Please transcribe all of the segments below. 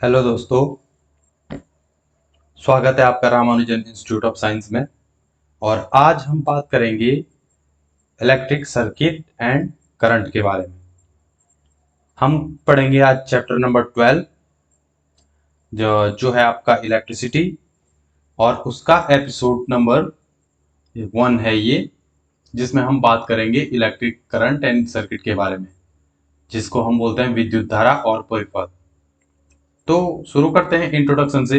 Hello दोस्तों। स्वागत है आपका रामानुजन इंस्टीट्यूट ऑफ साइंस में। और आज हम बात करेंगे इलेक्ट्रिक सर्किट एंड करंट के बारे में। हम पढ़ेंगे आज चैप्टर नंबर 12 जो है आपका इलेक्ट्रिसिटी, और उसका एपिसोड नंबर 1 है ये, जिसमें हम बात करेंगे इलेक्ट्रिक करंट एंड सर्किट के बारे में, जिसको हम बोलते हैं विद्युत धारा और परिपथ। तो शुरू करते हैं इंट्रोडक्शन से।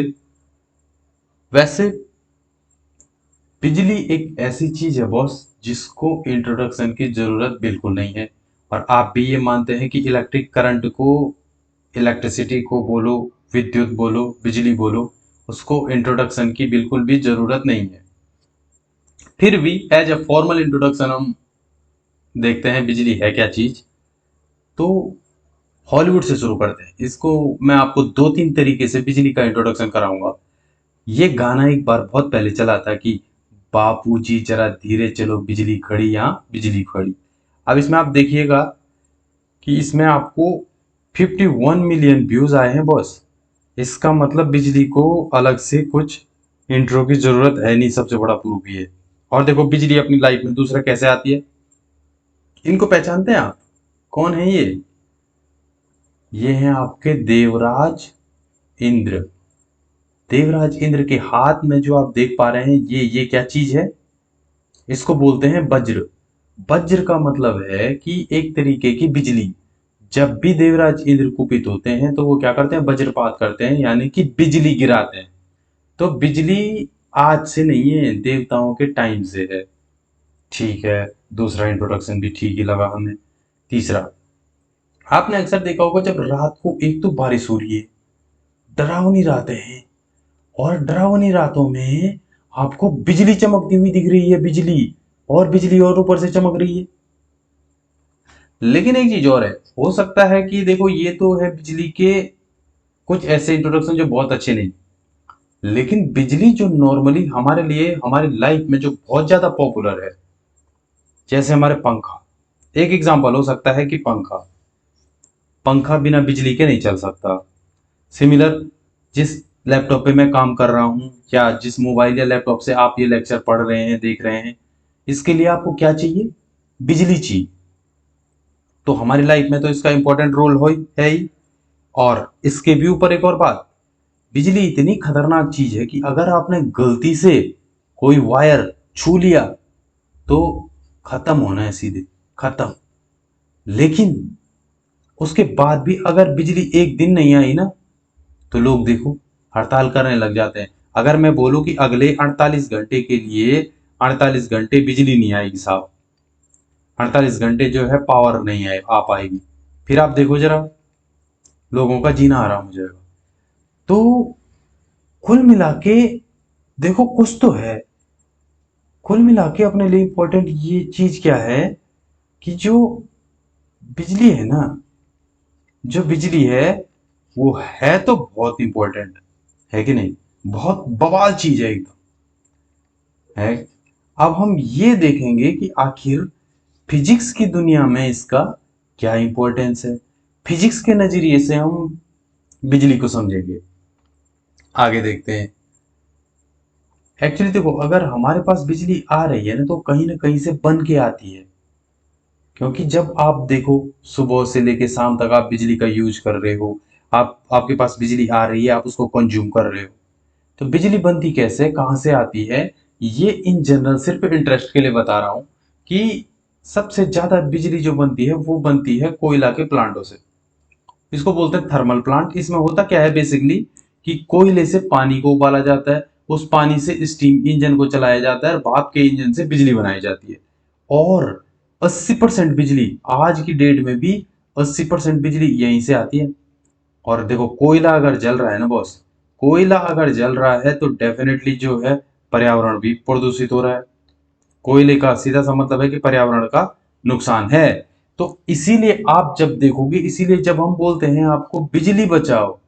वैसे बिजली एक ऐसी चीज है बॉस, जिसको इंट्रोडक्शन की जरूरत बिल्कुल नहीं है। और आप भी ये मानते हैं कि इलेक्ट्रिक करंट को, इलेक्ट्रिसिटी को बोलो, विद्युत बोलो, बिजली बोलो, उसको इंट्रोडक्शन की बिल्कुल भी जरूरत नहीं है। फिर भी एज ए फॉर्मल इंट्रोडक्शन हम देखते हैं बिजली है क्या चीज। तो हॉलीवुड से शुरू करते हैं इसको। मैं आपको दो तीन तरीके से बिजली का इंट्रोडक्शन कराऊंगा। ये गाना एक बार बहुत पहले चला था कि बापूजी जरा धीरे चलो, बिजली खड़ी यहाँ बिजली खड़ी। अब इसमें आप देखिएगा कि इसमें आपको 51 मिलियन व्यूज आए हैं बॉस। इसका मतलब बिजली को अलग से कुछ इंट्रो की जरूरत है नहीं, सबसे बड़ा प्रूफ ये है। और देखो बिजली अपनी लाइफ में दूसरा कैसे आती है। इनको पहचानते हैं आप? कौन है ये हैं आपके देवराज इंद्र। देवराज इंद्र के हाथ में जो आप देख पा रहे हैं, ये क्या चीज है? इसको बोलते हैं वज्र। वज्र का मतलब है कि एक तरीके की बिजली। जब भी देवराज इंद्र कुपित होते हैं तो वो क्या करते हैं? वज्रपात करते हैं, यानी कि बिजली गिराते हैं। तो बिजली आज से नहीं है, देवताओं के टाइम से है। ठीक है, दूसरा इंट्रोडक्शन भी ठीक ही लगा हमें। तीसरा, आपने अक्सर देखा होगा जब रात को एक तो बारिश हो रही है, डरावनी रातें हैं, और डरावनी रातों में आपको बिजली चमकती हुई दिख रही है, बिजली, और बिजली और ऊपर से चमक रही है। लेकिन एक चीज और है, हो सकता है कि देखो ये तो है बिजली के कुछ ऐसे इंट्रोडक्शन जो बहुत अच्छे नहीं, लेकिन बिजली जो नॉर्मली हमारे लिए हमारी लाइफ में जो बहुत ज्यादा पॉपुलर है, जैसे हमारे पंखा। एक एग्जांपल हो सकता है कि पंखा पंखा बिना बिजली के नहीं चल सकता। सिमिलर, जिस लैपटॉप पे मैं काम कर रहा हूँ, या जिस मोबाइल या लैपटॉप से आप ये लेक्चर पढ़ रहे हैं, देख रहे हैं, इसके लिए आपको क्या चाहिए? बिजली चाहिए। तो हमारी लाइफ में तो इसका इंपॉर्टेंट रोल हो है ही। और इसके भी ऊपर एक और बात, बिजली इतनी खतरनाक चीज है कि अगर आपने गलती से कोई वायर छू लिया तो खत्म होना है, सीधे खत्म। लेकिन उसके बाद भी अगर बिजली एक दिन नहीं आई ना, तो लोग देखो हड़ताल करने लग जाते हैं। अगर मैं बोलूं कि अगले 48 घंटे के लिए 48 घंटे बिजली नहीं आएगी साहब, 48 घंटे जो है पावर नहीं आए आ पाएगी, फिर आप देखो जरा, लोगों का जीना हराम हो जाएगा। तो कुल मिला के देखो, कुछ तो है। कुल मिला के अपने लिए इंपॉर्टेंट ये चीज क्या है कि जो बिजली है ना, जो बिजली है वो है तो बहुत इंपॉर्टेंट, है कि नहीं? बहुत बवाल चीज है एकदम, है। अब हम ये देखेंगे कि आखिर फिजिक्स की दुनिया में इसका क्या इंपॉर्टेंस है। फिजिक्स के नजरिए से हम बिजली को समझेंगे। आगे देखते हैं। एक्चुअली देखो, अगर हमारे पास बिजली आ रही है ना कहीं से बन के आती है। क्योंकि जब आप देखो, सुबह से लेके शाम तक आप बिजली का यूज कर रहे हो, आपके पास बिजली आ रही है, आप उसको कंज्यूम कर रहे हो। तो बिजली बनती कैसे, कहाँ से आती है, ये इन जनरल सिर्फ इंटरेस्ट के लिए बता रहा हूँ कि सबसे ज्यादा बिजली जो बनती है वो बनती है कोयला के प्लांटों से। इसको बोलते हैं थर्मल प्लांट। इसमें होता क्या है बेसिकली, कि कोयले से पानी को उबाला जाता है, उस पानी से स्टीम इंजन को चलाया जाता है, और भाप के इंजन से बिजली बनाई जाती है। और 80% बिजली आज की डेट में भी 80% बिजली यहीं से आती है। और देखो, कोयला अगर जल रहा है ना बॉस, कोयला अगर जल रहा है तो डेफिनेटली जो है पर्यावरण भी प्रदूषित हो रहा है। कोयले का सीधा सा मतलब है कि पर्यावरण का नुकसान है। तो इसीलिए आप जब देखोगे, इसीलिए जब हम बोलते हैं आपको बिजली बचाओ,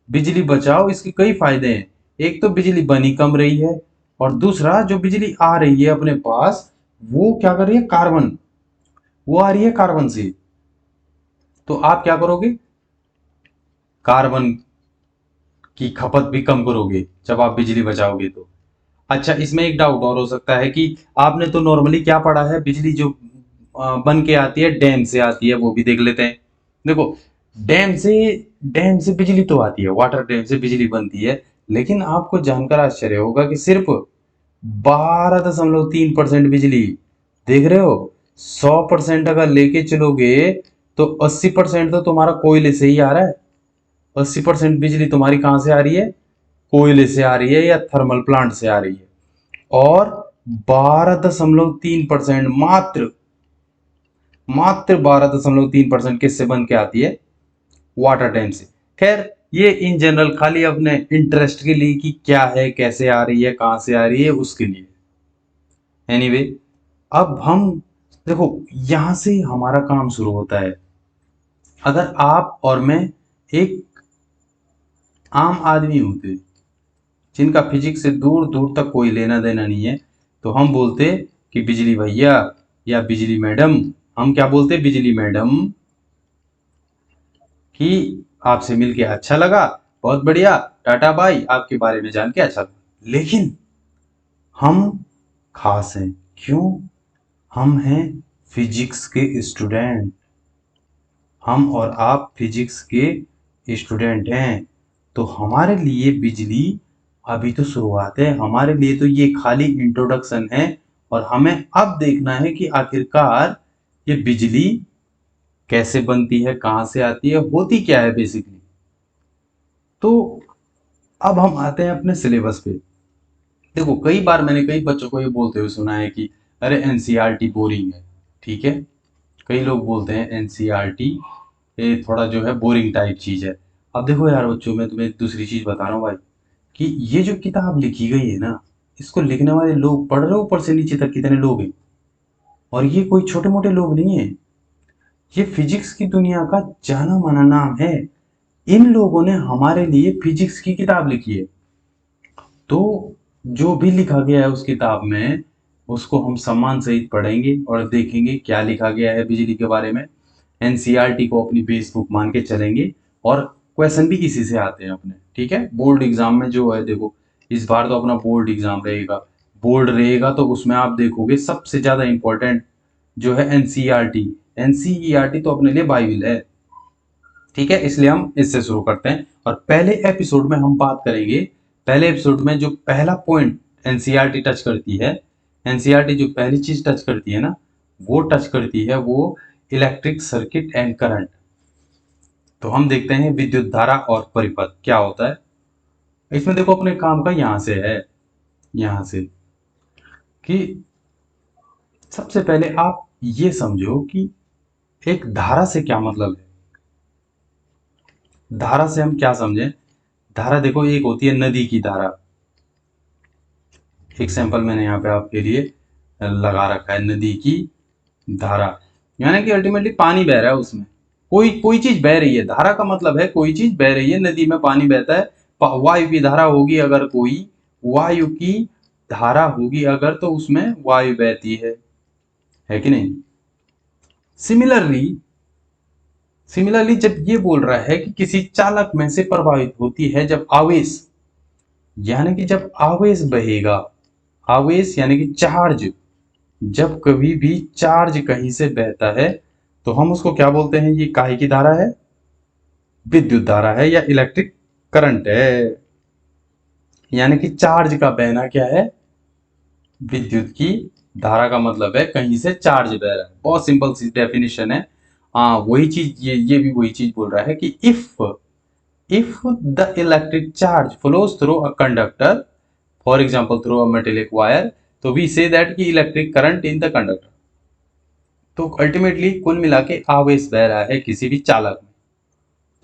बिजली बचाओ, इसके कई फायदे हैं। एक तो बिजली बनी कम रही है, और दूसरा जो बिजली आ रही है अपने पास, वो क्या कर रही है? कार्बन, वो आ रही है कार्बन से। तो आप क्या करोगे? कार्बन कि खपत भी कम करोगे जब आप बिजली बचाओगे तो। अच्छा, इसमें एक डाउट और हो सकता है कि आपने तो नॉर्मली क्या पढ़ा है, बिजली जो बन के आती है डैम से आती है, वो भी देख लेते हैं। देखो, डैम से डैम से बिजली तो आती है, वाटर डैम से बिजली बनती है, लेकिन आपको जानकर आश्चर्य होगा कि सिर्फ 12.3% बिजली, देख रहे हो, 100% अगर लेके चलोगे तो 80% तो तुम्हारा कोयले से ही आ रहा है। 80% बिजली तुम्हारी कहाँ से आ रही है, कोयले से आ रही है या थर्मल प्लांट से आ रही है। और 12.3% मात्र, मात्र 12.3% किससे बन के आती है, वाटर टैंक से। खैर, ये इन जनरल खाली अपने इंटरेस्ट के लिए कि क्या है, कैसे आ रही है, कहाँ से आ रही है, उसके लिए। एनीवे, अब हम देखो, यहां से हमारा काम शुरू होता है। अगर आप और मैं एक आम आदमी होते जिनका फिजिक्स से दूर दूर तक कोई लेना देना नहीं है, तो हम बोलते कि बिजली भैया या बिजली मैडम, हम क्या बोलते, बिजली मैडम, कि आपसे मिलके अच्छा लगा, बहुत बढ़िया, टाटा बाई, आपके बारे में जान के अच्छा लगा। लेकिन हम खास हैं, क्यों? हम हैं फिजिक्स के स्टूडेंट। हम और आप फिजिक्स के स्टूडेंट हैं, तो हमारे लिए बिजली अभी तो शुरुआत है, हमारे लिए तो ये खाली इंट्रोडक्शन है। और हमें अब देखना है कि आखिरकार ये बिजली कैसे बनती है, कहाँ से आती है, होती क्या है बेसिकली। तो अब हम आते हैं अपने सिलेबस पे। देखो, कई बार मैंने कई बच्चों को ये बोलते हुए सुना है कि अरे एनसीईआरटी बोरिंग है। ठीक है, कई लोग बोलते हैं एनसीईआरटी ये थोड़ा जो है बोरिंग टाइप चीज है। अब देखो यार बच्चों, मैं तुम्हें दूसरी चीज बता रहा हूँ भाई, कि ये जो किताब लिखी गई है ना, इसको लिखने वाले लोग, पढ़ रहे हो ऊपर से नीचे तक कितने लोग हैं, और ये कोई छोटे मोटे लोग नहीं है, ये फिजिक्स की दुनिया का जाना माना नाम है। इन लोगों ने हमारे लिए फिजिक्स की किताब लिखी है। तो जो भी लिखा गया है उस किताब में, उसको हम सम्मान सहित पढ़ेंगे और देखेंगे क्या लिखा गया है बिजली के बारे में। एनसीईआरटी को अपनी बेस बुक मान के चलेंगे, और क्वेश्चन भी इसी से आते हैं अपने। ठीक है, बोर्ड एग्जाम में जो है, देखो इस बार तो अपना बोर्ड एग्जाम रहेगा, बोर्ड रहेगा, तो उसमें आप देखोगे सबसे ज्यादा इंपॉर्टेंट जो है एनसीईआरटी। एनसीईआरटी तो अपने लिए बाइबल है। ठीक है, इसलिए हम इससे शुरू करते हैं, और पहले एपिसोड में हम बात करेंगे। पहले एपिसोड में जो पहला पॉइंट एनसीईआरटी टच करती है, एनसीईआरटी जो पहली चीज टच करती है ना, वो टच करती है वो इलेक्ट्रिक सर्किट एंड करंट। तो हम देखते हैं विद्युत धारा और परिपथ क्या होता है। इसमें देखो, अपने काम का यहां से है, यहां से, कि सबसे पहले आप ये समझो कि एक धारा से क्या मतलब है। धारा से हम क्या समझें? धारा देखो, एक होती है नदी की धारा। एक सैंपल मैंने यहाँ पे आपके लिए लगा रखा है, नदी की धारा, यानी कि अल्टीमेटली पानी बह रहा है उसमें, कोई कोई चीज बह रही है। धारा का मतलब है कोई चीज बह रही है, नदी में पानी बहता है। वायु की धारा होगी अगर कोई, वायु की धारा होगी अगर, तो उसमें वायु बहती है कि नहीं। सिमिलरली, सिमिलरली जब ये बोल रहा है कि किसी चालक में से प्रभावित होती है जब आवेश, यानी कि जब आवेश बहेगा, आवेश यानी कि चार्ज, जब कभी भी चार्ज कहीं से बहता है, तो हम उसको क्या बोलते हैं, ये काहे की धारा है, विद्युत धारा है या इलेक्ट्रिक करंट है। यानी कि चार्ज का बहना क्या है, विद्युत की धारा का मतलब है कहीं से चार्ज बह रहा है। बहुत सिंपल सी डेफिनेशन है। हाँ, वही चीज, ये भी वही चीज बोल रहा है कि if the electric charge flows through a conductor, for example through a metallic wire, तो वी से दैट कि electric current in the conductor. तो अल्टीमेटली कुल मिला के आवेश बह रहा है किसी भी चालक में,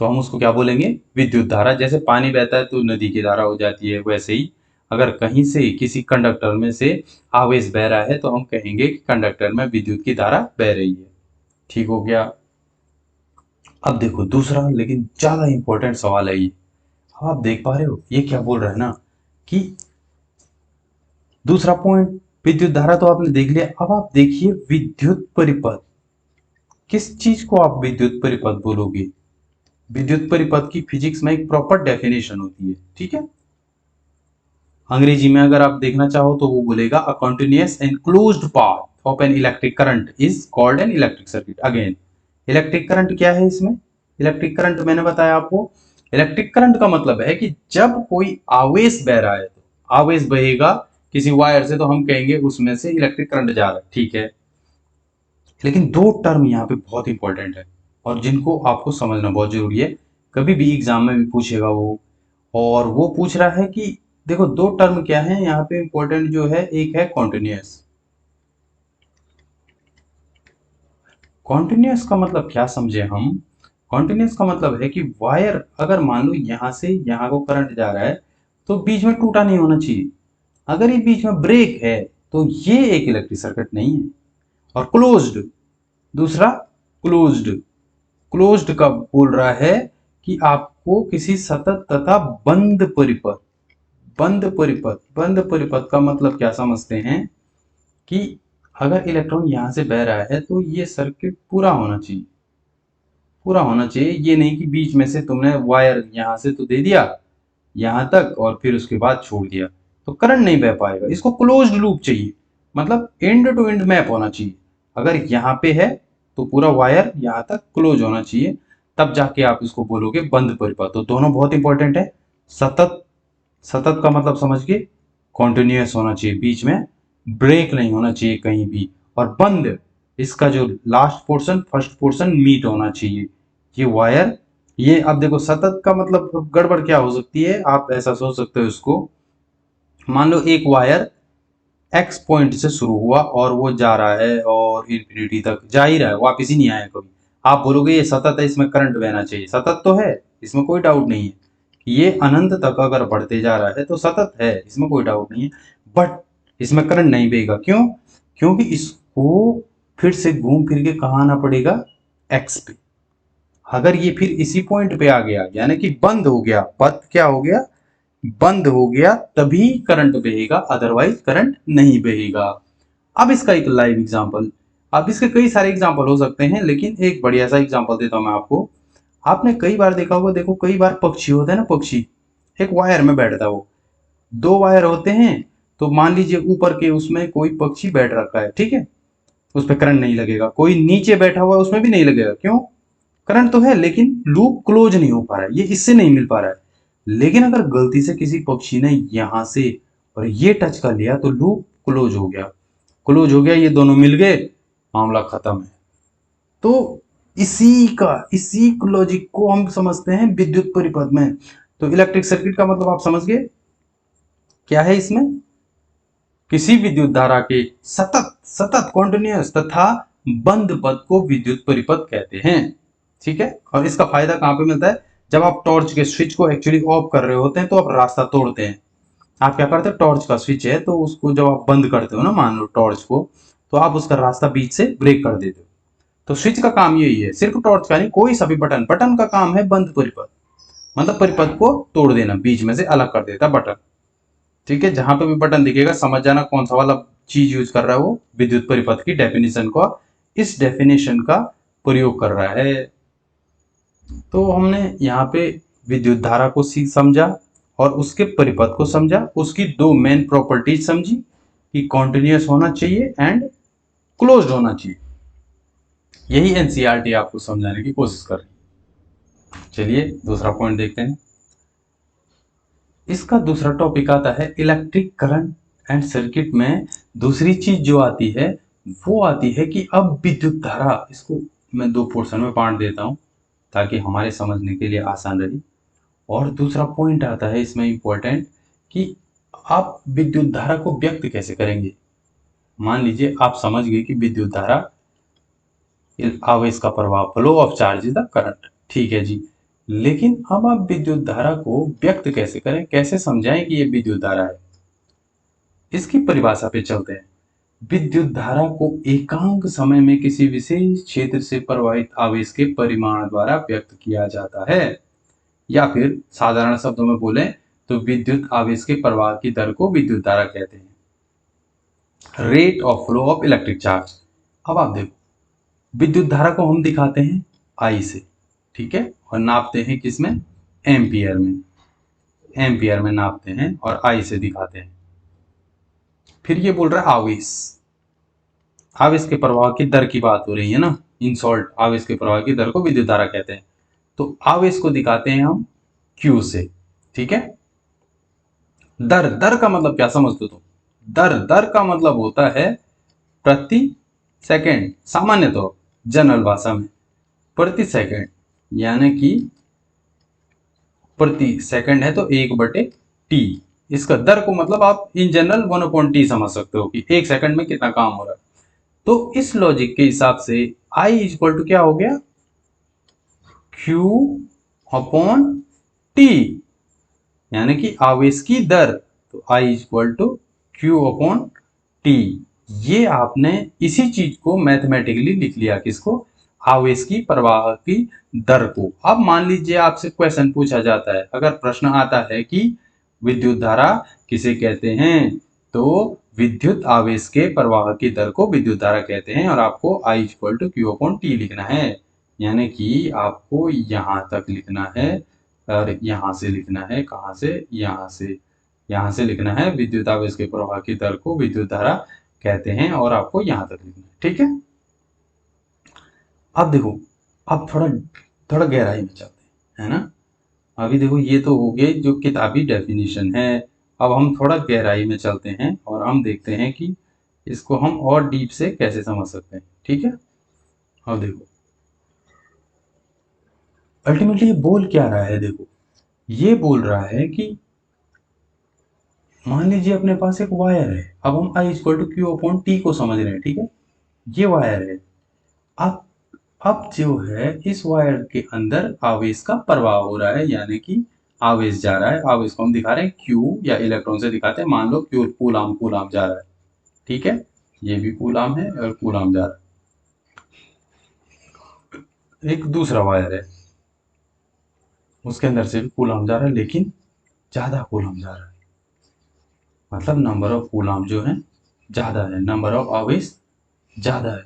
तो हम उसको क्या बोलेंगे, विद्युत धारा। जैसे पानी बहता है तो नदी की धारा हो जाती है, वैसे ही अगर कहीं से किसी कंडक्टर में से आवेश बह रहा है, तो हम कहेंगे कि कंडक्टर में विद्युत की धारा बह रही है। ठीक हो गया। अब देखो दूसरा लेकिन ज्यादा इंपॉर्टेंट सवाल है ये। अब आप देख पा रहे हो ये क्या बोल रहा है ना, कि दूसरा पॉइंट, विद्युत धारा तो आपने देख लिया, अब आप देखिए विद्युत परिपथ। किस चीज को आप विद्युत परिपथ बोलोगे? विद्युत परिपथ की फिजिक्स में एक प्रॉपर डेफिनेशन होती है, ठीक है। अंग्रेजी में अगर आप देखना चाहो तो वो बोलेगा a continuous and closed path of an electric current is called an electric circuit. Again electric current क्या है इसमें? इलेक्ट्रिक करंट मैंने बताया आपको, इलेक्ट्रिक करंट का मतलब है कि जब कोई आवेश बह रहा है, तो आवेश बहेगा किसी वायर से तो हम कहेंगे उसमें से इलेक्ट्रिक करंट जा रहा है, ठीक है। लेकिन दो टर्म यहाँ पे बहुत इंपॉर्टेंट है और जिनको आपको समझना बहुत जरूरी है, कभी भी एग्जाम में भी पूछेगा वो। और वो पूछ रहा है कि देखो दो टर्म क्या है यहाँ पे इंपॉर्टेंट जो है, एक है कॉन्टिन्यूअस। कॉन्टिन्यूअस का मतलब क्या समझे हम? कॉन्टिन्यूअस का मतलब है कि वायर अगर मान लो यहाँ से यहाँ को करंट जा रहा है तो बीच में टूटा नहीं होना चाहिए। अगर ये बीच में ब्रेक है तो ये एक इलेक्ट्रिक सर्किट नहीं है। और क्लोज्ड, दूसरा क्लोज्ड, क्लोज्ड का बोल रहा है कि आपको किसी सतत तथा बंद परिपथ, बंद परिपथ का मतलब क्या समझते हैं कि अगर इलेक्ट्रॉन यहां से बह रहा है तो ये सर्किट पूरा होना चाहिए, पूरा होना चाहिए। ये नहीं कि बीच में से तुमने वायर यहां से तो दे दिया यहां तक और फिर उसके बाद छोड़ दिया तो करंट नहीं बह पाएगा। इसको क्लोज्ड लूप चाहिए, मतलब एंड टू एंड मैप होना चाहिए। अगर यहाँ पे है तो पूरा वायर यहाँ तक क्लोज होना चाहिए, तब जाके आप इसको बोलोगे बंद परिपथ। तो दोनों बहुत इंपॉर्टेंट है। सतत, सतत का मतलब समझ के कॉन्टिन्यूअस होना चाहिए, बीच में ब्रेक नहीं होना चाहिए कहीं भी। और बंद, इसका जो last portion first portion meet होना चाहिए। ये वायर, ये अब देखो सतत का मतलब गड़बड़ क्या हो सकती है, आप ऐसा सोच सकते हो इसको। मान लो एक वायर एक्स पॉइंट से शुरू हुआ और वो जा रहा है और इंफिनिटी तक जा ही रहा है, वापिस ही नहीं आया कभी। आप बोलोगे ये सतत है, इसमें करंट बहना चाहिए। सतत तो है, इसमें कोई डाउट नहीं है कि ये अनंत तक अगर बढ़ते जा रहा है तो सतत है, इसमें कोई डाउट नहीं है। बट इसमें करंट नहीं बहेगा, क्यों? क्योंकि इसको फिर से घूम फिर के कहाँ आना पड़ेगा, एक्स पे। अगर ये फिर इसी पॉइंट पे आ गया यानी कि बंद हो गया, पथ क्या हो गया, बंद हो गया, तभी करंट बहेगा, अदरवाइज करंट नहीं बहेगा। अब इसका एक लाइव एग्जांपल, अब इसके कई सारे एग्जांपल हो सकते हैं लेकिन एक बढ़िया सा एग्जांपल देता हूं मैं आपको। आपने कई बार देखा होगा, देखो कई बार पक्षी होता है ना, पक्षी एक वायर में बैठता है, वो दो वायर होते हैं। तो मान लीजिए ऊपर के उसमें कोई पक्षी बैठ रखा है, ठीक है, उस पर करंट नहीं लगेगा। कोई नीचे बैठा हुआ है उसमें भी नहीं लगेगा, क्यों? करंट तो है लेकिन लूप क्लोज नहीं हो पा रहा है, ये इससे नहीं मिल पा रहा है। लेकिन अगर गलती से किसी पक्षी ने यहां से और ये टच कर लिया तो लूप क्लोज हो गया, क्लोज हो गया, ये दोनों मिल गए, मामला खत्म है। तो इसी लॉजिक को हम समझते हैं विद्युत परिपथ में। तो इलेक्ट्रिक सर्किट का मतलब आप समझ गए क्या है इसमें? किसी विद्युत धारा के सतत सतत कॉन्टिन्यूअस तथा बंद पथ को विद्युत परिपथ कहते हैं, ठीक है। और इसका फायदा कहां पे मिलता है? जब आप टॉर्च के स्विच को एक्चुअली ऑफ कर रहे होते हैं तो आप रास्ता तोड़ते हैं। आप क्या करते हो, टॉर्च का स्विच है तो उसको जब आप बंद करते हो ना, मान लो टॉर्च को, तो आप उसका रास्ता बीच से ब्रेक कर देते हो। तो स्विच का काम यही है, सिर्फ टॉर्च का नहीं, कोई सा भी बटन, बटन का काम है बंद परिपथ, मतलब परिपथ को तोड़ देना, बीच में से अलग कर देता बटन, ठीक है। जहां पे भी बटन दिखेगा समझ जाना कौन सा वाला चीज यूज कर रहा है, वो विद्युत परिपथ की डेफिनेशन को, इस डेफिनेशन का प्रयोग कर रहा है। तो हमने यहाँ पे विद्युत धारा को समझा और उसके परिपथ को समझा, उसकी दो मेन प्रॉपर्टीज समझी कि कॉन्टिन्यूअस होना चाहिए एंड क्लोज्ड होना चाहिए। यही एनसीईआरटी आपको समझाने की कोशिश कर रही है। चलिए दूसरा पॉइंट देखते हैं। इसका दूसरा टॉपिक आता है इलेक्ट्रिक करंट एंड सर्किट में दूसरी चीज जो आती है वो आती है कि अब विद्युत धारा, इसको मैं दो पोर्शन में बांट देता हूं ताकि हमारे समझने के लिए आसान रहे। और दूसरा पॉइंट आता है इसमें इंपॉर्टेंट कि आप विद्युत धारा को व्यक्त कैसे करेंगे। मान लीजिए आप समझ गए कि विद्युत धारा आवेश का प्रभाव, flow of charge is the current, ठीक है जी। लेकिन अब आप विद्युत धारा को व्यक्त कैसे करें, कैसे समझाएं कि ये विद्युत धारा है, इसकी परिभाषा पे चलते हैं। विद्युत धारा को एकांक समय में किसी विशेष क्षेत्र से प्रवाहित आवेश के परिमाण द्वारा व्यक्त किया जाता है, या फिर साधारण शब्दों में बोलें तो विद्युत आवेश के प्रवाह की दर को विद्युत धारा कहते हैं, rate of flow of electric charge. अब आप देखो विद्युत धारा को हम दिखाते हैं आई से, ठीक है, और नापते हैं किसमें, एम्पियर में, एम्पियर में नापते हैं और आई से दिखाते हैं। फिर ये बोल रहा है आवेश, आवेश के प्रवाह की दर की बात हो रही है ना, इन शॉर्ट आवेश के प्रवाह की दर को विद्युत धारा कहते हैं। तो आवेश को दिखाते हैं हम Q से, ठीक है। दर, दर का मतलब क्या समझते हो तुम, दर, दर का मतलब होता है प्रति सेकंड, सामान्य तो जनरल भाषा में प्रति सेकंड, यानी कि प्रति सेकंड है तो 1/t। इसका दर को मतलब आप इन जनरल 1/t समझ सकते हो कि एक सेकंड में कितना काम हो रहा है। तो इस लॉजिक के हिसाब से I इक्वल टू क्या हो गया, Q/T, यानी कि आवेश की दर। तो I इक्वल टू Q/T। ये आपने इसी चीज को मैथमेटिकली लिख लिया, किसको, आवेश की प्रवाह की दर को। अब मान लीजिए आपसे क्वेश्चन पूछा जाता है, अगर प्रश्न आता है कि विद्युत धारा किसे कहते हैं, तो विद्युत आवेश के प्रवाह की दर को विद्युत धारा कहते हैं और आपको I इक्वल टू Q/T लिखना है, यानी कि आपको यहां तक लिखना है और यहां से लिखना है, कहां से, यहां से लिखना है विद्युत आवेश के प्रवाह की दर को विद्युत धारा कहते हैं और आपको यहां तक लिखना है, ठीक है। अब देखो, अब थोड़ा थोड़ा गहराई में चलते हैं, है ना। अभी देखो ये तो हो गई जो किताबी डेफिनेशन है, अब हम थोड़ा गहराई में चलते हैं और हम देखते हैं कि इसको हम और डीप से कैसे समझ सकते हैं, ठीक है। अब देखो अल्टीमेटली ये बोल क्या रहा है, देखो ये बोल रहा है कि मान लीजिए अपने पास एक वायर है, अब हम I इक्वल टू Q/T को समझ रहे हैं, ठीक है। ये वायर है, अब जो है इस वायर के अंदर आवेश का प्रवाह हो रहा है, यानी कि आवेश जा रहा है। आवेश को हम दिखा रहे हैं Q या इलेक्ट्रॉन से दिखाते हैं, मान लो Q कूलाम, कूलाम जा रहा है, ठीक है। ये भी कूलाम है और कूलाम जा रहा है। एक दूसरा वायर है, उसके अंदर से भी कूलाम जा रहा है, लेकिन ज्यादा कूलाम जा रहा है, मतलब नंबर ऑफ कूलाम जो है ज्यादा है, नंबर ऑफ आवेश ज्यादा है।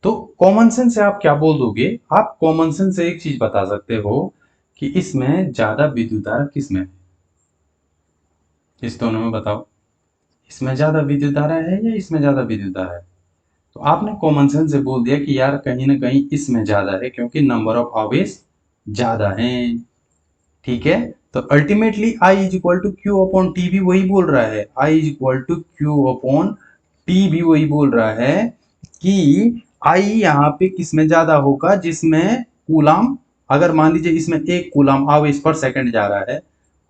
तो कॉमन सेंस से आप क्या बोल दोगे, आप कॉमन सेंस से एक चीज बता सकते हो कि इसमें ज्यादा विद्युत धारा किसमें है, इस दोनों में बताओ, इसमें ज्यादा विद्युत धारा है या इसमें ज्यादा विद्युत धारा है। तो आपने कॉमन सेंस से बोल दिया कि यार कहीं ना कहीं इसमें ज्यादा है, क्योंकि नंबर ऑफ आवेश ज्यादा है, ठीक है। तो ultimately I is equal to Q/T भी वही बोल रहा है, I is equal to Q/T भी वही बोल रहा है कि I यहाँ पे किसमें ज्यादा होगा, जिसमें कूलाम, अगर मान लीजिए इसमें 1 कूलाम आवेश पर सेकंड जा रहा है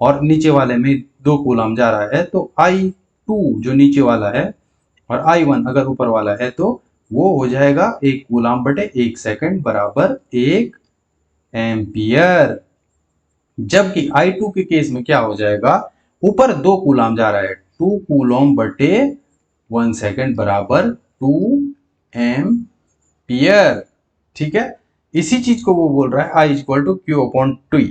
और नीचे वाले में 2 कूलाम जा रहा है, तो I2 जो नीचे वाला है और I1 अगर ऊपर वाला है, तो वो हो जाएगा 1 कूलाम बटे 1 सेकंड बराबर 1 एम्पियर। जबकि I2 के केस में क्या हो जाएगा, ऊपर 2 कूलाम जा रहा है, 2 कूलम बटे 1 सेकंड बराबर 2 एम्पियर, ठीक है। इसी चीज को वो बोल रहा है I इक्वल टू Q/T।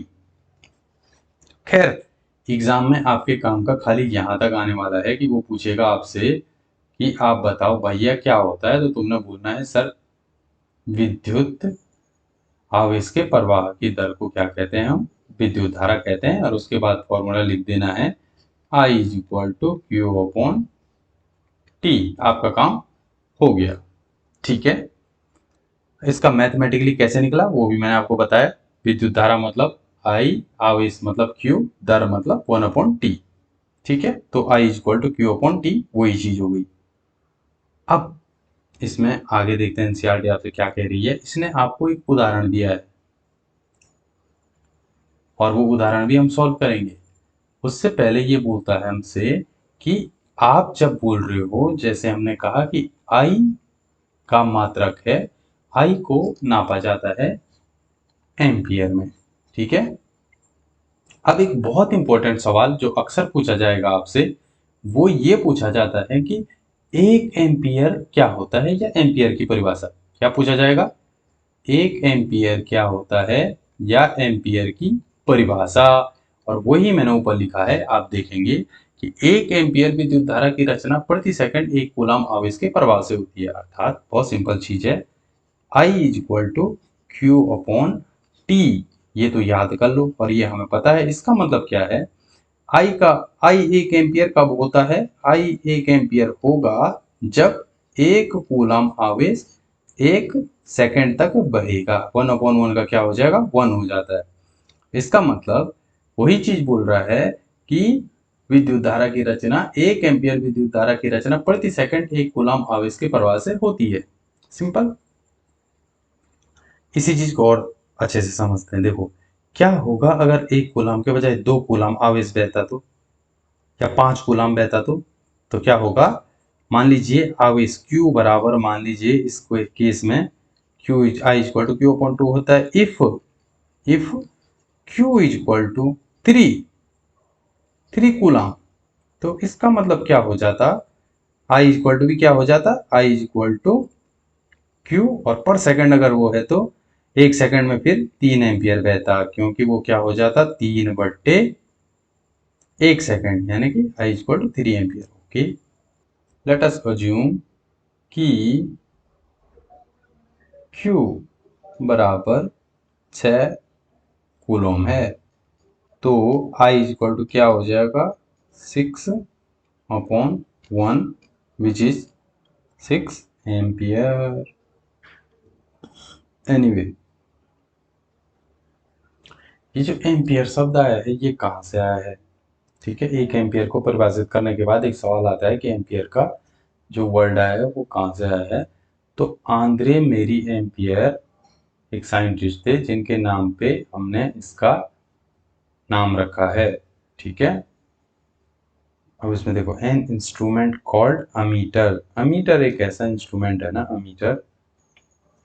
खैर एग्जाम में आपके काम का खाली यहां तक आने वाला है कि वो पूछेगा आपसे कि आप बताओ भैया क्या होता है, तो तुमने बोलना है सर विद्युत आवेश के प्रवाह की दर को क्या कहते हैं, हम विद्युत धारा कहते हैं, और उसके बाद फॉर्मूला लिख देना है I is equal to Q/T। आपका काम हो गया, ठीक है। इसका मैथमेटिकली कैसे निकला वो भी मैंने आपको बताया, विद्युत धारा मतलब I, आवेश मतलब Q, दर मतलब 1/T, ठीक है। तो I is equal to Q/T वही चीज हो गई। अब इसमें आगे देखते हैं एनसीईआरटी आपसे क्या कह रही है। इसने आपको एक उदाहरण दिया है और वो उदाहरण भी हम सॉल्व करेंगे। उससे पहले ये बोलता है हमसे कि आप जब बोल रहे हो, जैसे हमने कहा कि I का मात्रक है, I को नापा जाता है एम्पियर में, ठीक है। अब एक बहुत इंपॉर्टेंट सवाल जो अक्सर पूछा जाएगा आपसे, वो ये पूछा जाता है कि 1 एम्पियर क्या होता है, या एम्पियर की परिभाषा क्या पूछा जाएगा, 1 एम्पियर क्या होता है या एम्पियर की परिभाषा। और वही मैंने ऊपर लिखा है, आप देखेंगे कि 1 एम्पियर विद्युत धारा की रचना प्रति सेकंड 1 कूलम आवेश के प्रवाह से होती है। अर्थात बहुत सिंपल चीज है, I is equal to Q/T ये तो याद कर लो और ये हमें पता है। इसका मतलब क्या है, आई 1 एम्पियर कब होता है, आई 1 एम्पियर होगा जब 1 कूलम आवेश 1 सेकेंड तक बहेगा। 1/1 का क्या हो जाएगा, 1 हो जाता है। इसका मतलब वही चीज बोल रहा है कि विद्युत धारा की रचना 1 एम्पियर विद्युत धारा की रचना प्रति सेकंड 1 कूलम आवेश के प्रवाह से होती है। सिंपल। इसी चीज को और अच्छे से समझते हैं। देखो क्या होगा अगर 1 कूलम के बजाय 2 कूलम आवेश बहता तो, या 5 कूलम बहता तो क्या होगा। मान लीजिए आवेश Q बराबर, मान लीजिए इस केस में Q I equal to Q/2 होता है if Q equal to 3 coulomb. तो इसका मतलब क्या हो जाता, I इक्वल टू भी क्या हो जाता, I इक्वल टू Q, और पर सेकंड अगर वो है तो 1 सेकंड में फिर 3 एम्पियर बहता, क्योंकि वो क्या हो जाता 3/1 सेकंड, यानी कि I equal to 3 ampere. Okay, let us assume कि Q बराबर 6 कूलम है, तो I इक्वल टू क्या हो जाएगा 6/1 विच इज 6 एम्पियर। एनीवे, ये जो एम्पियर शब्द आया है ये कहाँ से आया है। ठीक है, 1 एम्पियर को परिभाषित करने के बाद एक सवाल आता है कि एम्पियर का जो वर्ड आया है वो कहाँ से आया है। तो आंद्रे मेरी एम्पियर एक साइंटिस्ट थे जिनके नाम पे हमने इसका नाम रखा है। ठीक है, अब इसमें देखो, an instrument called ammeter. Ammeter एक ऐसा इंस्ट्रूमेंट है ना, अमीटर,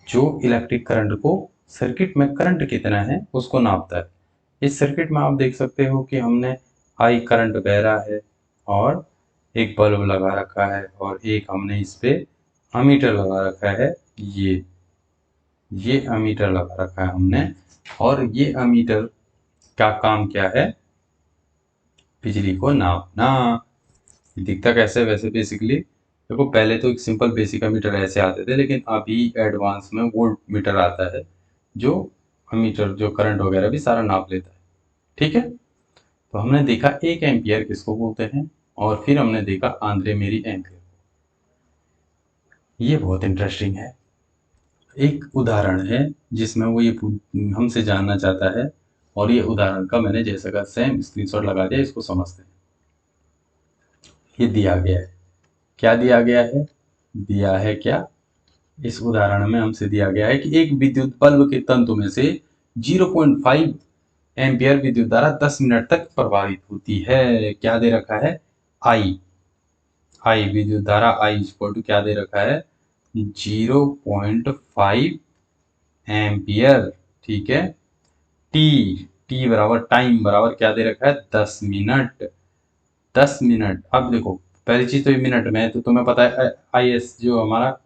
जो इलेक्ट्रिक करंट को, सर्किट में करंट कितना है उसको नापता है। इस सर्किट में आप देख सकते हो कि हमने आई करंट बह रहा है और एक बल्ब लगा रखा है और एक हमने इस पे अमीटर लगा रखा है। ये अमीटर लगा रखा है हमने, और ये अमीटर का काम क्या है, बिजली को नापना। दिखता कैसे वैसे, बेसिकली देखो पहले तो एक सिंपल बेसिक अमीटर ऐसे आते थे, लेकिन अभी एडवांस में वोल्ट मीटर आता है जो अमीटर जो करंट वगैरह भी सारा नाप लेता है। ठीक है, तो हमने देखा 1 एम्पियर किसको बोलते हैं, और फिर हमने देखा आंद्रे मेरी एम्पियर। ये बहुत इंटरेस्टिंग है। एक उदाहरण है जिसमें वो ये हमसे जानना चाहता है, और ये उदाहरण का मैंने जैसा का सेम स्क्रीनशॉट लगा दिया, इसको समझते हैं। ये दिया गया है, क्या दिया गया है, दिया है क्या, इस उदाहरण में हमसे दिया गया है कि एक विद्युत बल्ब के तंतु में से 0.5 एम्पियर विद्युत धारा 10 मिनट तक प्रवाहित होती है। क्या दे रखा है, आई विद्युत धारा आई इक्वल टू क्या दे रखा है, 0.5 एम्पियर। ठीक है, टी टी बराबर टाइम बराबर क्या दे रखा है, 10 मिनट। 10 मिनट, अब देखो पहली चीज तो ये मिनट में है, तो तुम्हें पता है आई एस जो हमारा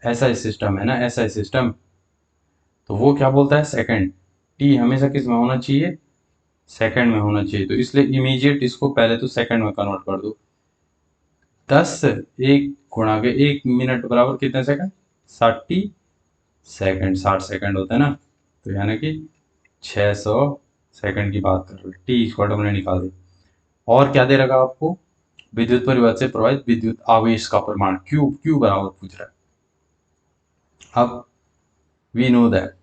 ऐसा सिस्टम है ना, ऐसा सिस्टम, तो वो क्या बोलता है सेकंड। टी हमेशा किस में होना चाहिए, सेकंड में होना चाहिए, तो इसलिए इमीडिएट इसको पहले तो सेकंड में कन्वर्ट कर दो। 10 1 गुणा के 1 मिनट बराबर कितने सेकंड, 60 सेकंड। 60 सेकंड होता है ना, तो यानी कि 600 सेकंड की बात कर रहे हैं। टी इक्वल टू हमने निकाल दी। और क्या दे रखा आपको, विद्युत परिपथ से प्रवाहित विद्युत आवेश का परिमाण, क्यू क्यू बराबर पूछ रहा है। अब वी नो दैट,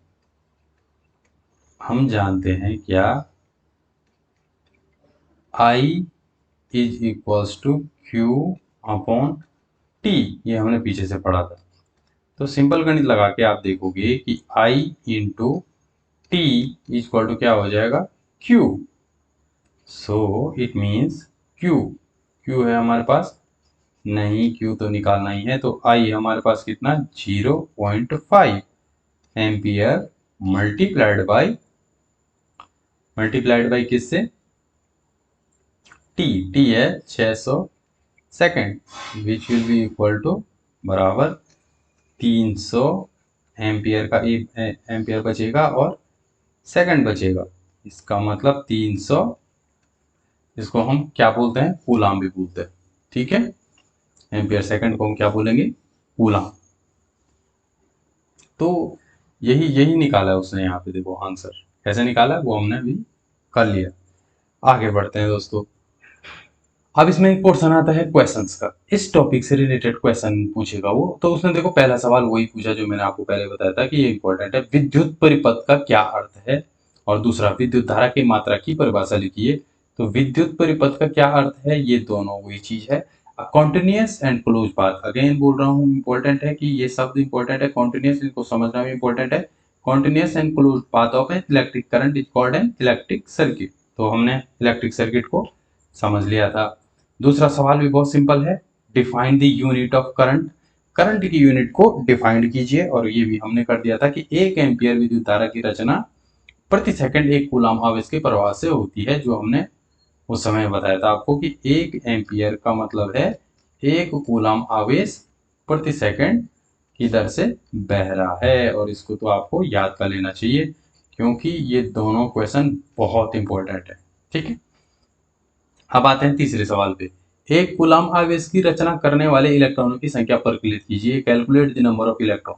हम जानते हैं क्या, I is equals to Q upon T, ये हमने पीछे से पढ़ा था। तो सिंपल गणित लगा के आप देखोगे कि I into T equal to क्या हो जाएगा, Q. So it means Q है हमारे पास, नहीं क्यू तो निकालना ही है, तो आई हमारे पास कितना, 0.5 एम्पियर मल्टीप्लाइड बाई किससे, टी है 600 second, which will be equal to बराबर 300 एम्पियर का एम्पियर बचेगा और सेकंड बचेगा। इसका मतलब 300, इसको हम क्या बोलते हैं, कूलाम भी बोलते हैं। ठीक है, एम्पियर सेकंड को हम क्या बोलेंगे, कूलाम। तो यही यही निकाला है उसने यहाँ पे, देखो आंसर। कैसे निकाला वो हमने अभी कर लिया। आगे बढ़ते हैं दोस्तों। अब इसमें एक पोर्शन आता है क्वेश्चंस का, इस टॉपिक से रिलेटेड क्वेश्चन पूछेगा वो। तो उसने देखो पहला सवाल वही पूछा जो मैंने आपको पहले बताया था कि ये इंपॉर्टेंट है, विद्युत परिपथ का क्या अर्थ है। और दूसरा, विद्युत धारा की मात्रा की परिभाषा लिखिए। तो विद्युत परिपथ का क्या अर्थ है, ये दोनों वही चीज है। Continuous and close path, again बोल रहा हूँ इंपॉर्टेंट है कि ये शब्द इंपॉर्टेंट है, कॉन्टिन्यूअस इनको समझना भी इंपॉर्टेंट है। Continuous and close path of an electric current is called an electric circuit. तो हमने इलेक्ट्रिक सर्किट को समझ लिया था। दूसरा सवाल भी बहुत सिंपल है, define the unit of current. Current की यूनिट को डिफाइन कीजिए। और ये भी हमने कर दिया था कि 1 एम्पियर विद्युत धारा की रचना प्रति सेकंड 1 कूलम आवेश के प्रवाह से होती है, जो हमने उस समय बताया था आपको कि 1 एम्पियर का मतलब है 1 कूलम आवेश प्रति सेकंड की दर से बह रहा है। और इसको तो आपको याद कर लेना चाहिए क्योंकि ये दोनों क्वेश्चन बहुत इंपॉर्टेंट है। ठीक है, अब आते हैं तीसरे सवाल पे। 1 कूलम आवेश की रचना करने वाले इलेक्ट्रॉनों की संख्या परिकलित कीजिए, calculate the number of electron.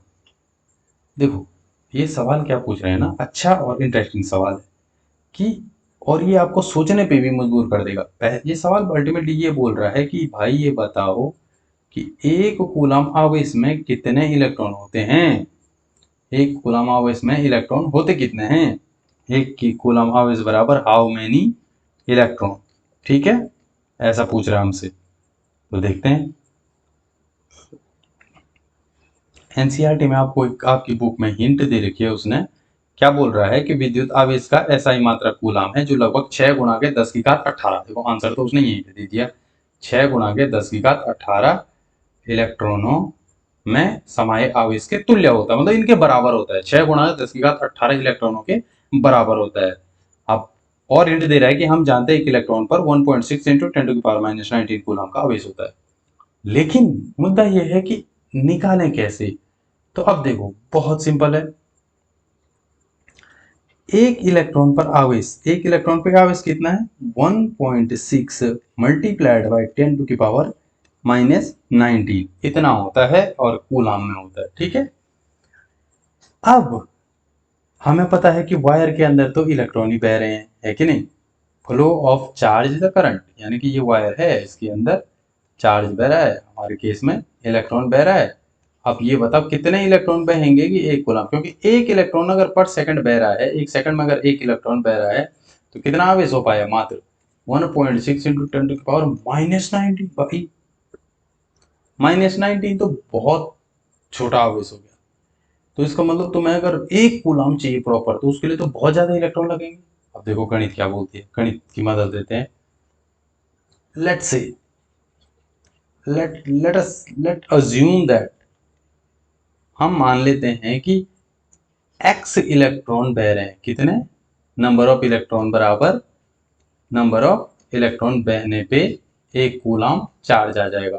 देखो ये सवाल क्या पूछ रहे हैं ना, अच्छा और इंटरेस्टिंग सवाल है कि, और ये आपको सोचने पे भी मजबूर कर देगा। ये सवाल अल्टीमेटली ये बोल रहा है कि भाई ये बताओ कि 1 कूलम आवेश में कितने इलेक्ट्रॉन होते हैं। 1 कूलम आवेश में इलेक्ट्रॉन होते कितने हैं, 1 कूलम आवेश बराबर हाउ मैनी इलेक्ट्रॉन। ठीक है, ऐसा पूछ रहा है हमसे। तो देखते हैं, एनसीईआरटी में आपको आपकी बुक में हिंट दे रखी है। उसने क्या बोल रहा है कि विद्युत आवेश का ऐसा ही मात्रा कूलम है जो लगभग 6 गुणा के 10 की घात 18, देखो आंसर तो उसने यही पे दे दिया, 6 गुणा के 10 की घात 18 इलेक्ट्रॉनों में समाये आवेश के तुल्य होता है, मतलब इनके बराबर होता है। 6 गुणा 10 की घात 18 इलेक्ट्रॉनों के बराबर होता है। अब और हिंट दे रहा है कि हम जानते हैं एक इलेक्ट्रॉन पर 1.6 इंटू 10⁻⁻19 कूलम का आवेश होता है। लेकिन मुद्दा यह है कि निकालें कैसे। तो अब देखो बहुत सिंपल है, एक इलेक्ट्रॉन पे आवेश कितना है, 1.6 मल्टीप्लाइड बाई 10⁻⁻19 इतना होता है और कूलम में होता है। ठीक है, अब हमें पता है कि वायर के अंदर तो इलेक्ट्रॉन ही बह रहे हैं, है कि नहीं। Flow of charge the current, यानी कि ये वायर है, इसके अंदर चार्ज बह रहा है, हमारे केस में इलेक्ट्रॉन बह रहा है। अब ये बताओ कितने इलेक्ट्रॉन बहेंगे कि 1 कूलम, क्योंकि एक इलेक्ट्रॉन अगर पर सेकंड बह रहा है, 1 सेकंड में अगर 1 इलेक्ट्रॉन बह रहा है तो कितना आवेश हो पाया, मात्र 1.6 इंटू 10⁻⁻19 भाई। -19 तो बहुत छोटा आवेश हो गया। तो इसका मतलब तुम्हें अगर 1 कूलम चाहिए प्रॉपर, तो उसके लिए तो बहुत ज्यादा इलेक्ट्रॉन लगेंगे। अब देखो गणित क्या बोलती है, गणित की मदद देते हैं। Let's say late assume that, हम मान लेते हैं कि x इलेक्ट्रॉन बह रहे हैं, कितने, नंबर ऑफ इलेक्ट्रॉन बराबर नंबर ऑफ इलेक्ट्रॉन बहने पे 1 कूलम चार्ज आ जाएगा।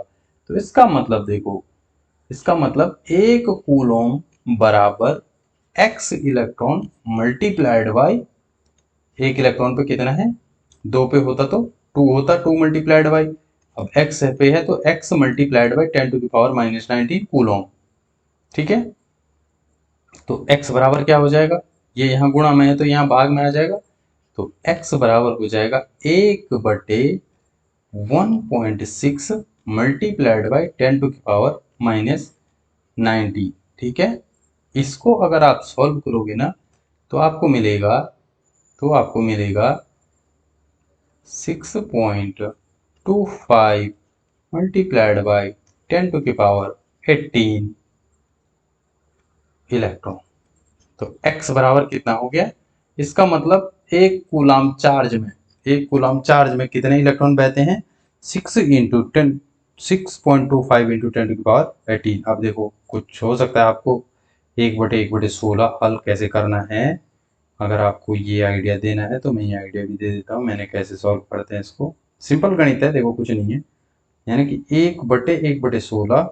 तो इसका मतलब देखो, इसका मतलब 1 कूलम बराबर x इलेक्ट्रॉन मल्टीप्लाइड बाई, एक इलेक्ट्रॉन पे कितना है, 2 पे होता तो 2 होता, 2 मल्टीप्लाइड बाई, अब x पे है तो x मल्टीप्लाइड बाई 10⁻⁻19 कूलम। ठीक है, तो x बराबर क्या हो जाएगा, ये यहाँ गुणा में है तो यहाँ भाग में आ जाएगा। तो x बराबर हो जाएगा 1/1.6 मल्टीप्लाइड बाई 10⁻⁻19। ठीक है, इसको अगर आप सॉल्व करोगे ना तो आपको मिलेगा 6.25 मल्टीप्लाइड बाई 10⁻18 इलेक्ट्रॉन। तो x बराबर कितना हो गया, इसका मतलब 1 कूलम चार्ज में कितने इलेक्ट्रॉन बहते हैं, 6.25 इंटू 10⁻18। अब देखो कुछ हो सकता है आपको 1/1/16 हल कैसे करना है, अगर आपको ये आइडिया देना है तो मैं ये आइडिया भी दे देता हूँ, मैंने कैसे सॉल्व करते हैं इसको। सिंपल गणित है, देखो कुछ नहीं है, यानी कि 1/1/16,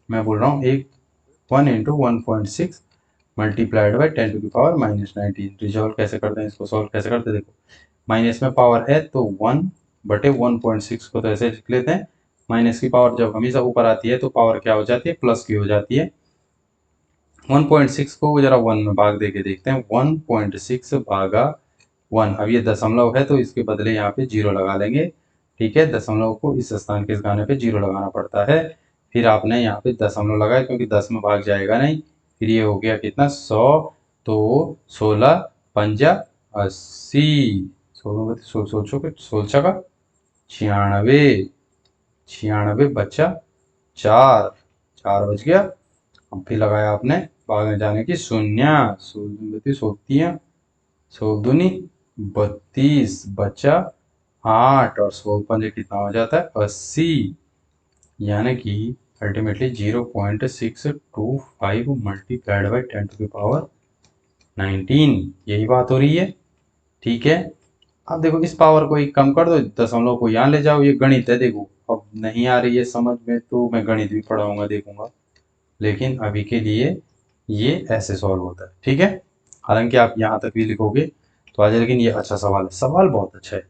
मैं बोल रहा हूँ 1 इंटू 1.6 मल्टीप्लाइड बाई 10⁻⁻19। रिजॉल्व कैसे करते हैं, इसको सॉल्व कैसे करते हैं, देखो माइनस में पावर है तो 1/1.6 को तो ऐसे लिख लेते हैं। माइनस की पावर जब हमेशा ऊपर आती है तो पावर क्या हो जाती है, प्लस की हो जाती है। 1.6 को जरा 1 में भाग दे के देखते हैं। 1.6 भागा 1, अब ये दशमलव है तो इसके बदले यहाँ पे 0 लगा लेंगे। ठीक है, दशमलव को इस स्थान के स्थान पे 0 लगाना पड़ता है। फिर आपने यहाँ पे दशमलव लगाया क्योंकि 10 में भाग जाएगा नहीं। फिर ये हो गया कितना, 100, तो 16 पंजा 80, 16 का 96, 96 बच्चा 4, 4 बच गया। अब फिर लगाया आपने भाग में जाने की शून्य, 16 सौ दूनी 32 बचा 8 और 100 पंजे कितना हो जाता है 80, यानी कि अल्टीमेटली 0.625 मल्टीप्लाइड बाई 10⁻19, यही बात हो रही है। ठीक है, अब देखो इस पावर को एक कम कर दो, दशमलव को यहाँ ले जाओ, ये गणित है। देखो अब नहीं आ रही है समझ में तो मैं गणित भी पढ़ाऊंगा, देखूंगा, लेकिन अभी के लिए ये ऐसे सॉल्व होता है। ठीक है, हालांकि आप यहाँ तक भी लिखोगे तो आज, लेकिन ये अच्छा सवाल है, सवाल बहुत अच्छा है।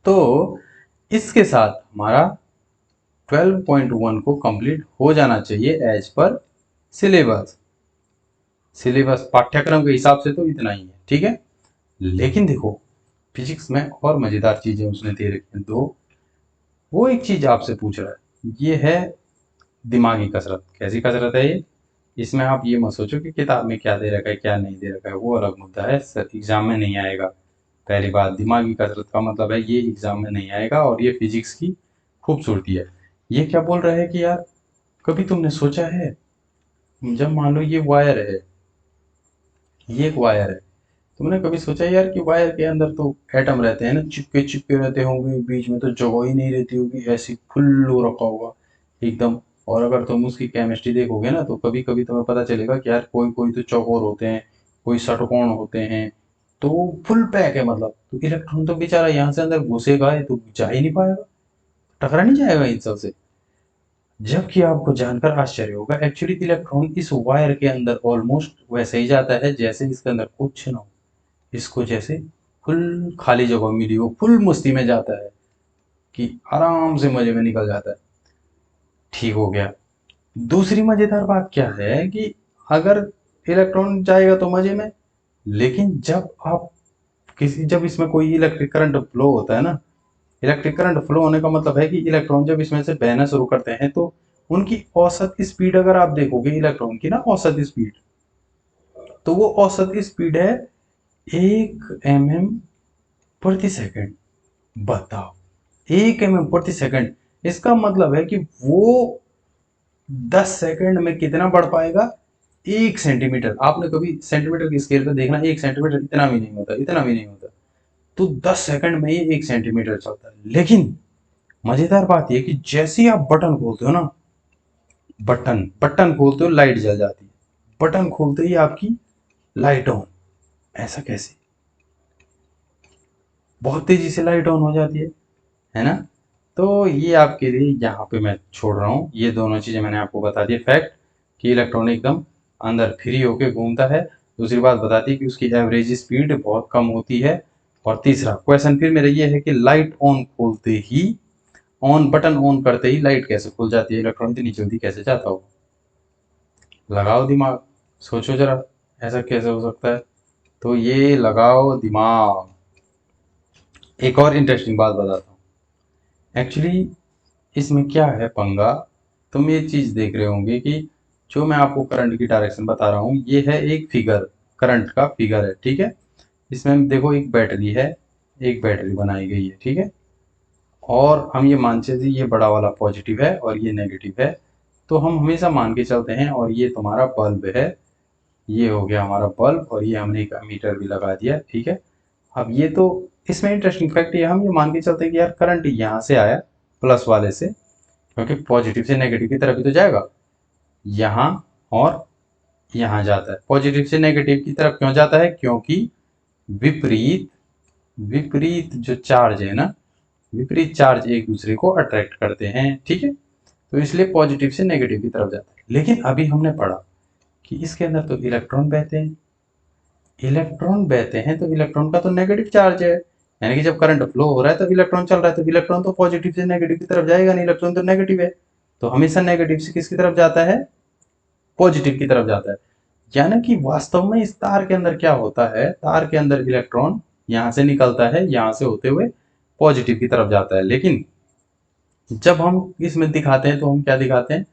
तो इसके साथ हमारा 12.1 को कंप्लीट हो जाना चाहिए एज पर सिलेबस। सिलेबस पाठ्यक्रम के हिसाब से तो इतना ही है। ठीक है, लेकिन देखो फिजिक्स में और मजेदार चीजें उसने दे रखी हैं दो। वो एक चीज आपसे पूछ रहा है, ये है दिमागी कसरत। कैसी कसरत है ये? इसमें आप ये मत सोचो कि किताब में क्या दे रखा है क्या नहीं दे रखा है, वो अलग मुद्दा है, सर एग्जाम में नहीं आएगा। पहली बात, दिमागी कसरत का मतलब है ये एग्जाम में नहीं आएगा, और ये फिजिक्स की खूबसूरती है। ये क्या बोल रहा है कि यार कभी तुमने सोचा है, जब मान लो ये वायर है, ये एक वायर है, तुमने कभी सोचा यार कि वायर के अंदर तो एटम रहते हैं ना, चिपके चिपके रहते होंगे, बीच में तो जगह ही नहीं रहती होगी, ऐसी फुल्लो रखा होगा एकदम। और अगर तुम उसकी केमिस्ट्री देखोगे ना तो कभी कभी तुम्हें पता चलेगा कि यार कोई कोई तो चौकोर होते हैं, कोई षटकोण होते हैं, तो फुल पैक है मतलब। तो इलेक्ट्रॉन तो बेचारा यहाँ से अंदर घुसेगा ये तो जा ही नहीं पाएगा, टकरा नहीं जाएगा इन सबसे। जबकि आपको जानकर आश्चर्य होगा, एक्चुअली इलेक्ट्रॉन इस वायर के अंदर ऑलमोस्ट वैसे ही जाता है जैसे इसके अंदर कुछ ना हो, इसको जैसे फुल खाली जगह मिली हो, फुल मस्ती में जाता है कि आराम से मजे में निकल जाता है। ठीक हो गया। दूसरी मजेदार बात क्या है कि अगर इलेक्ट्रॉन जाएगा तो मजे में, लेकिन जब इसमें कोई इलेक्ट्रिक करंट फ्लो होता है ना, इलेक्ट्रिक करंट फ्लो होने का मतलब है कि इलेक्ट्रॉन जब इसमें से बहना शुरू करते हैं तो उनकी औसत स्पीड, अगर आप देखोगे इलेक्ट्रॉन की ना औसत स्पीड, तो वो औसत स्पीड है 1 mm प्रति सेकंड। बताओ, 1 mm प्रति सेकंड, इसका मतलब है कि वो 10 सेकंड में कितना बढ़ पाएगा, 1 सेंटीमीटर। आपने कभी सेंटीमीटर की स्केल पे देखना, 1 सेंटीमीटर इतना भी नहीं होता, इतना भी नहीं होता। तो 10 सेकंड में ये 1 सेंटीमीटर चलता है। लेकिन मजेदार बात यह कि जैसे ही आप बटन खोलते हो ना, बटन बटन खोलते हो लाइट जल जाती है, बटन खोलते ही आपकी लाइट ऑन। ऐसा कैसे? बहुत तेजी से लाइट ऑन हो जाती है ना? तो ये आपके लिए यहाँ पे मैं छोड़ रहा हूँ, ये दोनों चीजें मैंने आपको बता दी, फैक्ट कि इलेक्ट्रॉन एकदम अंदर फ्री होके घूमता है। दूसरी बात बताती है कि उसकी एवरेज स्पीड बहुत कम होती है। और तीसरा क्वेश्चन फिर मेरा ये है कि लाइट ऑन खोलते ही, ऑन बटन ऑन करते ही लाइट कैसे खुल जाती है, इलेक्ट्रॉन इतनी जल्दी कैसे जाता हो? लगाओ दिमाग, सोचो जरा, ऐसा कैसे हो सकता है? तो ये लगाओ दिमाग। एक और इंटरेस्टिंग बात बताता हूँ। एक्चुअली इसमें क्या है पंगा, तुम ये चीज देख रहे होंगे कि जो मैं आपको करंट की डायरेक्शन बता रहा हूँ, ये है एक फिगर, करंट का फिगर है। ठीक है, इसमें देखो एक बैटरी है, एक बैटरी बनाई गई है। ठीक है, और हम ये मानते हैं ये बड़ा वाला पॉजिटिव है और ये नेगेटिव है, तो हम हमेशा मान के चलते हैं। और ये तुम्हारा बल्ब है, ये हो गया हमारा बल्ब, और ये हमने एक मीटर भी लगा दिया। ठीक है, अब ये तो इसमें इंटरेस्टिंग फैक्ट ये, हम ये मान के चलते हैं कि यार करंट यहाँ से आया प्लस वाले से, क्योंकि पॉजिटिव से नेगेटिव की तरफ ही तो जाएगा, यहाँ और यहाँ जाता है। पॉजिटिव से नेगेटिव की तरफ क्यों जाता है? क्योंकि विपरीत विपरीत जो चार्ज है ना, विपरीत चार्ज एक दूसरे को अट्रैक्ट करते हैं। ठीक है, तो इसलिए पॉजिटिव से नेगेटिव की तरफ जाता है। लेकिन अभी हमने पढ़ा कि इसके अंदर तो इलेक्ट्रॉन बहते हैं, इलेक्ट्रॉन बहते हैं, तो इलेक्ट्रॉन का तो नेगेटिव चार्ज है, यानी कि जब करंट फ्लो हो रहा है तो इलेक्ट्रॉन चल रहा है, तो इलेक्ट्रॉन तो पॉजिटिव से नेगेटिव की तरफ जाएगा नहीं, इलेक्ट्रॉन तो नेगेटिव है। तो हमेशा नेगेटिव से किसकी तरफ जाता है? पॉजिटिव की तरफ जाता है। यानी कि वास्तव में इस तार के अंदर क्या होता है, तार के अंदर इलेक्ट्रॉन यहाँ से निकलता है, यहाँ से होते हुए पॉजिटिव की तरफ जाता है, लेकिन जब हम इसमें दिखाते हैं तो हम क्या दिखाते हैं,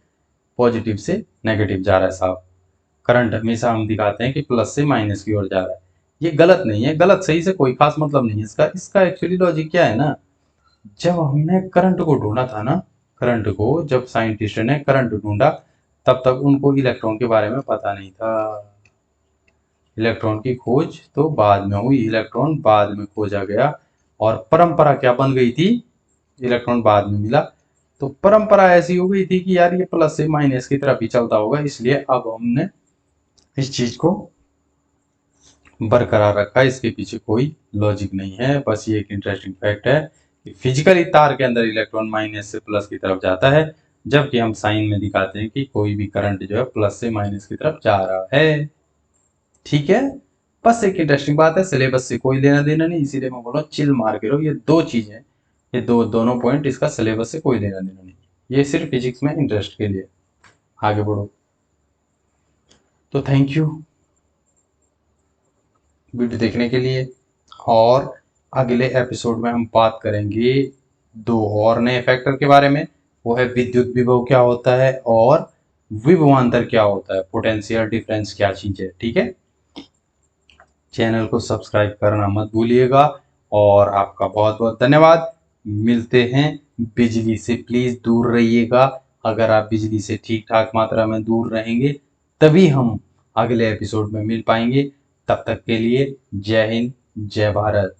पॉजिटिव से नेगेटिव जा रहा है साहब। करंट हमेशा हम दिखाते हैं कि प्लस से माइनस की ओर जा रहा है। ये गलत नहीं है, गलत सही से कोई खास मतलब नहीं है इसका। इसका एक्चुअली लॉजिक क्या है ना, जब हमने करंट को ढूंढा था ना, करंट को जब साइंटिस्ट ने करंट ढूंढा, तब तक उनको इलेक्ट्रॉन के बारे में पता नहीं था। इलेक्ट्रॉन की खोज तो बाद में हुई, इलेक्ट्रॉन बाद में खोजा गया, और परंपरा क्या बन गई थी, इलेक्ट्रॉन बाद में मिला। तो परंपरा ऐसी हो गई थी कि यार ये प्लस से माइनस की तरफ ही चलता होगा, इसलिए अब हमने इस चीज को बरकरार रखा है। इसके पीछे कोई लॉजिक नहीं है, बस ये एक इंटरेस्टिंग फैक्ट है कि फिजिकली तार के अंदर इलेक्ट्रॉन माइनस से प्लस की तरफ जाता है, जबकि हम साइन में दिखाते हैं कि कोई भी करंट जो है प्लस से माइनस की तरफ जा रहा है। ठीक है, बस एक इंटरेस्टिंग बात है, सिलेबस से कोई लेना देना नहीं, इसीलिए मैं बोल रहा हूँ चिल मार के रहो। ये दो चीजें, ये दोनों पॉइंट, इसका सिलेबस से कोई लेना देना नहीं, ये सिर्फ फिजिक्स में इंटरेस्ट के लिए। आगे बढ़ो। तो थैंक यू वीडियो देखने के लिए, और अगले एपिसोड में हम बात करेंगे दो और नए फैक्टर के बारे में। वो है विद्युत विभव क्या होता है और विभवांतर क्या होता है, पोटेंशियल डिफरेंस क्या चीज है। ठीक है, चैनल को सब्सक्राइब करना मत भूलिएगा, और आपका बहुत बहुत धन्यवाद। मिलते हैं। बिजली से प्लीज दूर रहिएगा। अगर आप बिजली से ठीक ठाक मात्रा में दूर रहेंगे तभी हम अगले एपिसोड में मिल पाएंगे। तब तक के लिए जय हिंद, जय भारत।